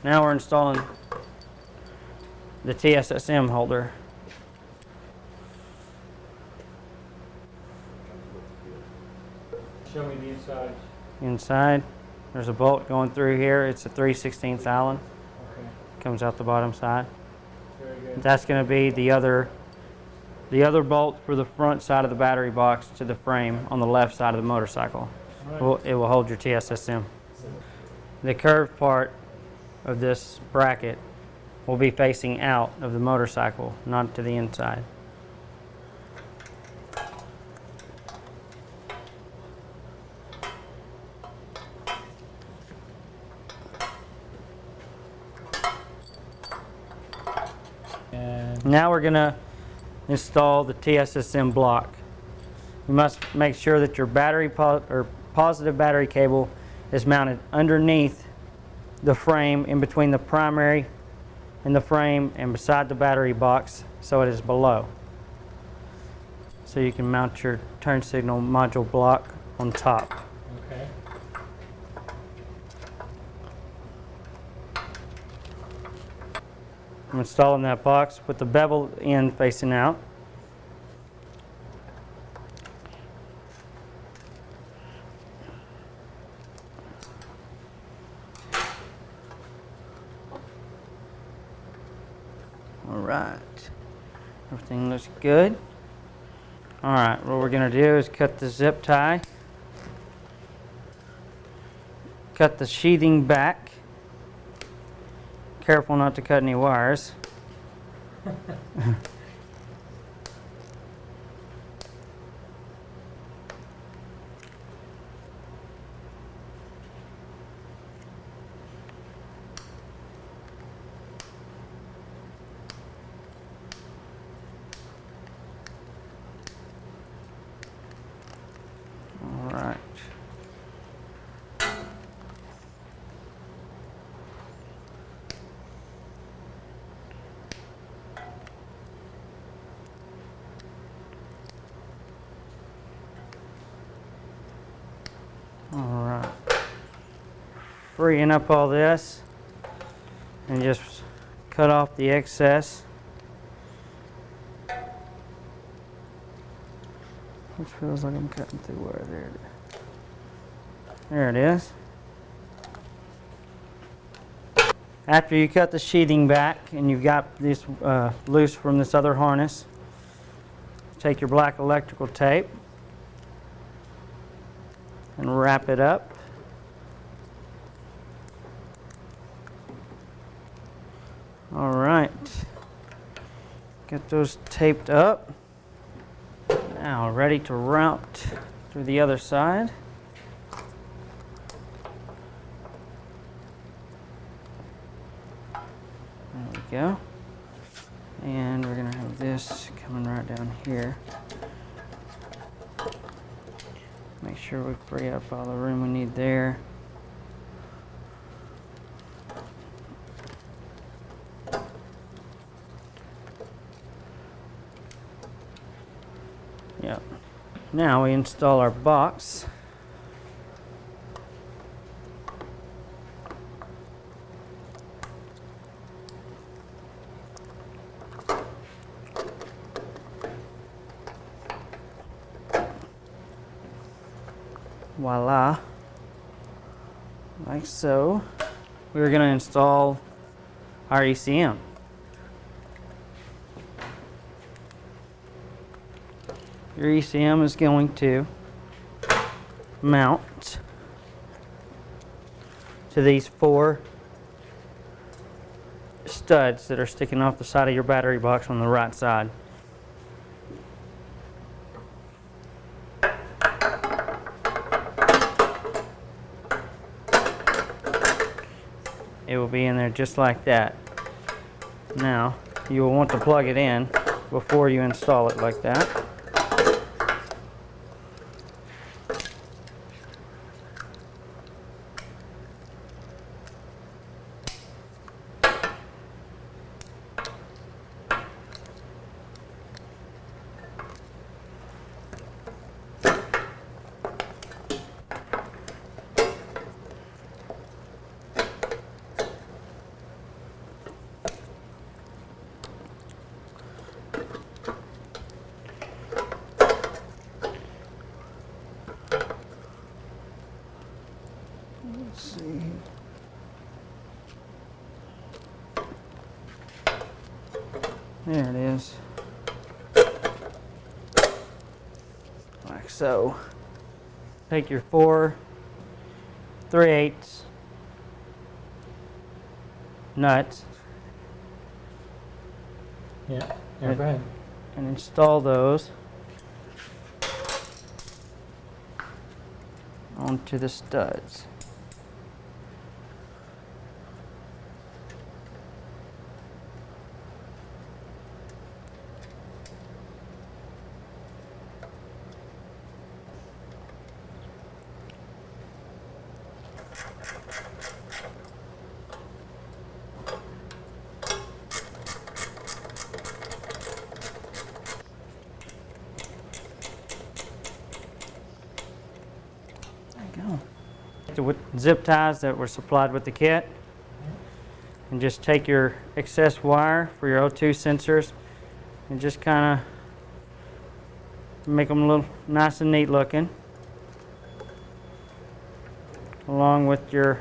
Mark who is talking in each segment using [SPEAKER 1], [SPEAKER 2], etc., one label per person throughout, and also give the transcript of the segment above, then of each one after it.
[SPEAKER 1] Now we're installing the TSSM holder.
[SPEAKER 2] Show me the inside.
[SPEAKER 1] Inside, there's a bolt going through here. It's a 3/16 Allen.
[SPEAKER 2] Okay.
[SPEAKER 1] Comes out the bottom side.
[SPEAKER 2] Very good.
[SPEAKER 1] That's going to be the other bolt for the front side of the battery box to the frame on the left side of the motorcycle.
[SPEAKER 2] Right.
[SPEAKER 1] It will hold your TSSM. The curved part of this bracket will be facing out of the motorcycle, not to the inside.
[SPEAKER 2] And
[SPEAKER 1] Now we're going to install the TSSM block. You must make sure that your positive battery cable is mounted underneath the frame, in between the primary and the frame and beside the battery box, so it is below. So you can mount your turn signal module block on top.
[SPEAKER 2] okay.
[SPEAKER 1] I'm installing that box with the bevel end facing out. All right, everything looks good. All right, what we're gonna do is cut the zip tie, cut the sheathing back. Careful not to cut any wires. All right. All right. Freeing up all this and just cut off the excess. Which feels like I'm cutting through wire there. There it is. After you cut the sheathing back and you've got this loose from this other harness, take your black electrical tape and wrap it up. All right. Get those taped up. Now ready to route through the other side. There we go. And we're gonna have this coming right down here. Make sure we free up all the room we need there. Yep. Now we install our box. Voila. Like so. We're going to install our ECM. Your ECM is going to mount to these 4 studs that are sticking off the side of your battery box on the right side. It will be in there just like that. Now, you will want to plug it in before you install it like that. There it is. Like so. Take your 4 3/8 nuts
[SPEAKER 2] Yeah. Yeah, go ahead.
[SPEAKER 1] and install those onto the studs. With zip ties that were supplied with the kit, and just take your excess wire for your O2 sensors and just kind of make them a little nice and neat looking, along with your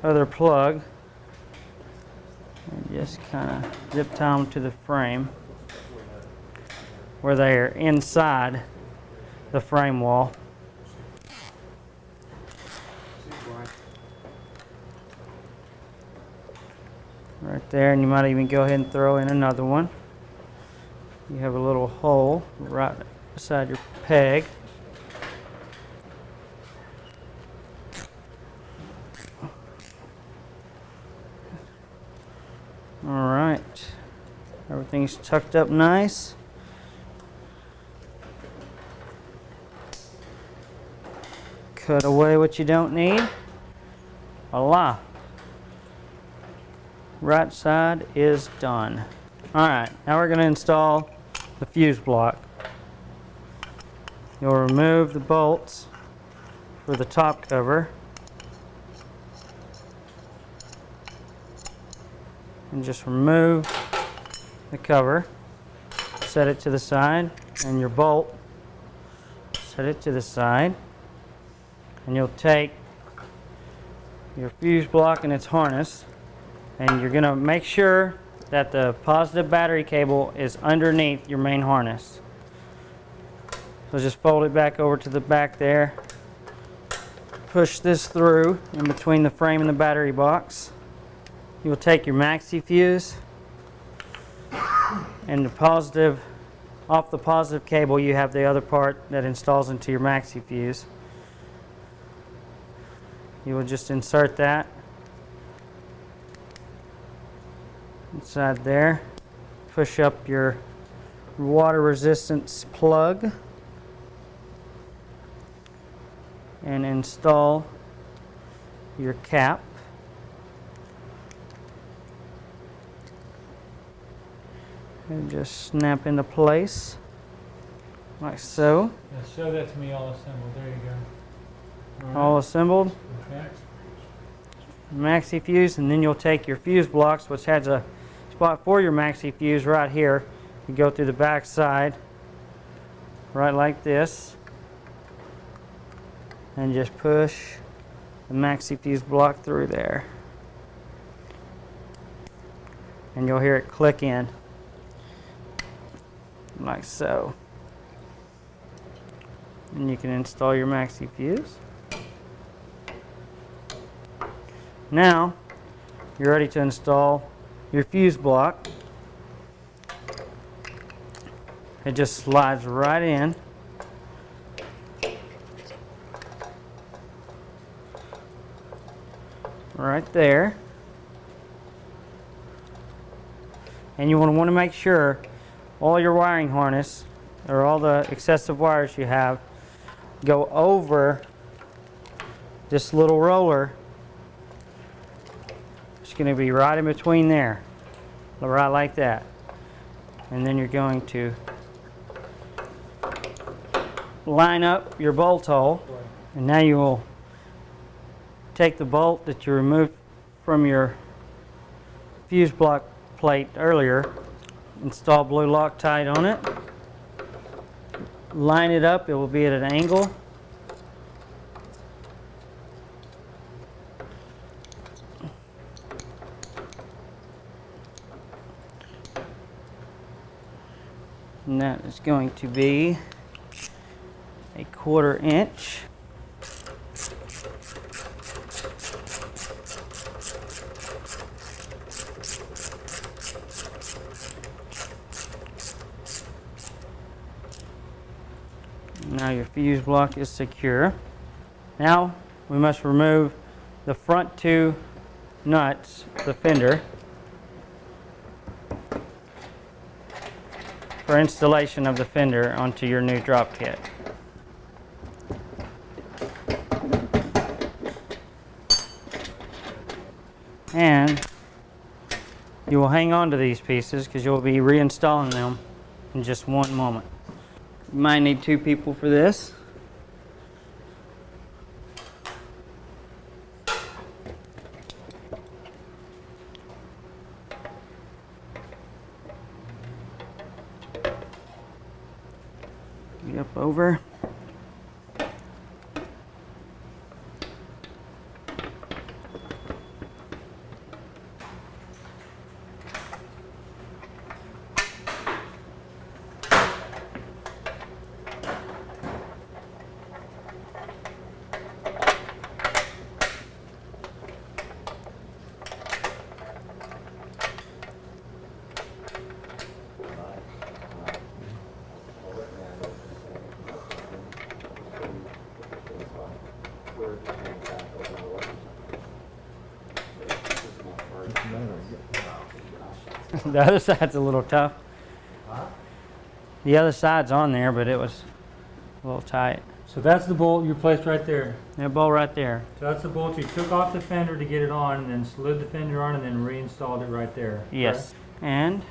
[SPEAKER 1] other plug, and just kind of zip tie them to the frame where they are inside the frame wall. Right there, and you might even go ahead and throw in another one. You have a little hole right beside your peg. All right, everything's tucked up nice. Cut away what you don't need. Voila. Right side is done. All right, now we're going to install the fuse block. You'll remove the bolts for the top cover and just remove the cover. Set it to the side, and your bolt, set it to the side, and you'll take your fuse block and its harness, and you're going to make sure that the positive battery cable is underneath your main harness. So just fold it back over to the back there. Push this through in between the frame and the battery box. You will take your maxi fuse, and off the positive cable you have the other part that installs into your maxi fuse. You will just insert that inside there, push up your water resistance plug, and install your cap. And just snap into place like so.
[SPEAKER 2] Yeah, show that to me all assembled. There you go.
[SPEAKER 1] All assembled.
[SPEAKER 2] Okay.
[SPEAKER 1] Maxi fuse, and then you'll take your fuse blocks, which has a spot for your maxi fuse right here. You go through the back side, right like this, and just push the maxi fuse block through there, and you'll hear it click in like so. And you can install your maxi fuse. Now you're ready to install your fuse block. It just slides right in. Right there. And you want to make sure all your wiring harness, or all the excessive wires you have, go over this little roller. It's going to be right in between there, right like that. And then you're going to line up your bolt hole, and now you will take the bolt that you removed from your fuse block plate earlier, install blue Loctite on it, line it up. It will be at an angle. And that is going to be a 1/4 inch. Now your fuse block is secure. Now we must remove the front 2 nuts, the fender, for installation of the fender onto your new drop kit. And you will hang on to these pieces because you'll be reinstalling them in just one moment. You might need 2 people for this. Get up over. The other side's a little tough. The other side's on there, but it was a little tight.
[SPEAKER 2] So that's the bolt you placed right there.
[SPEAKER 1] That bolt right there.
[SPEAKER 2] So that's the bolt you took off the fender to get it on, and then slid the fender on, and then reinstalled it right there.
[SPEAKER 1] Yes. And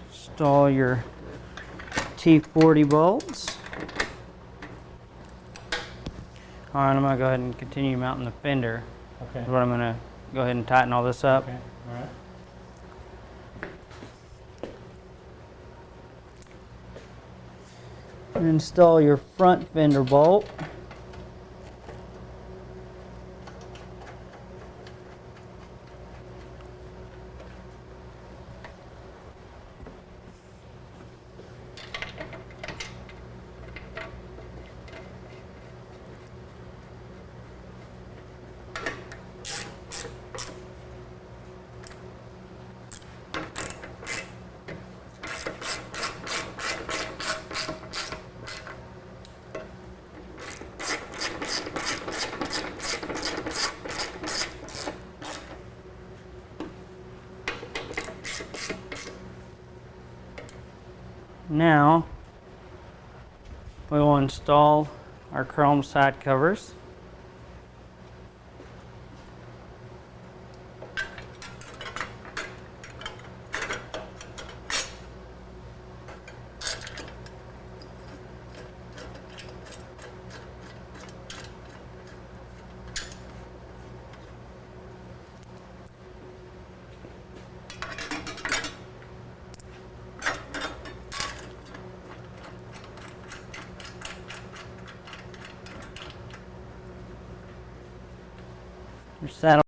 [SPEAKER 1] install your T40 bolts. All right, I'm gonna go ahead and continue mounting the fender.
[SPEAKER 2] Okay.
[SPEAKER 1] That's what I'm gonna go ahead and tighten all this up.
[SPEAKER 2] Okay. All right.
[SPEAKER 1] And install your front fender bolt. Now we will install our chrome side covers. Your saddle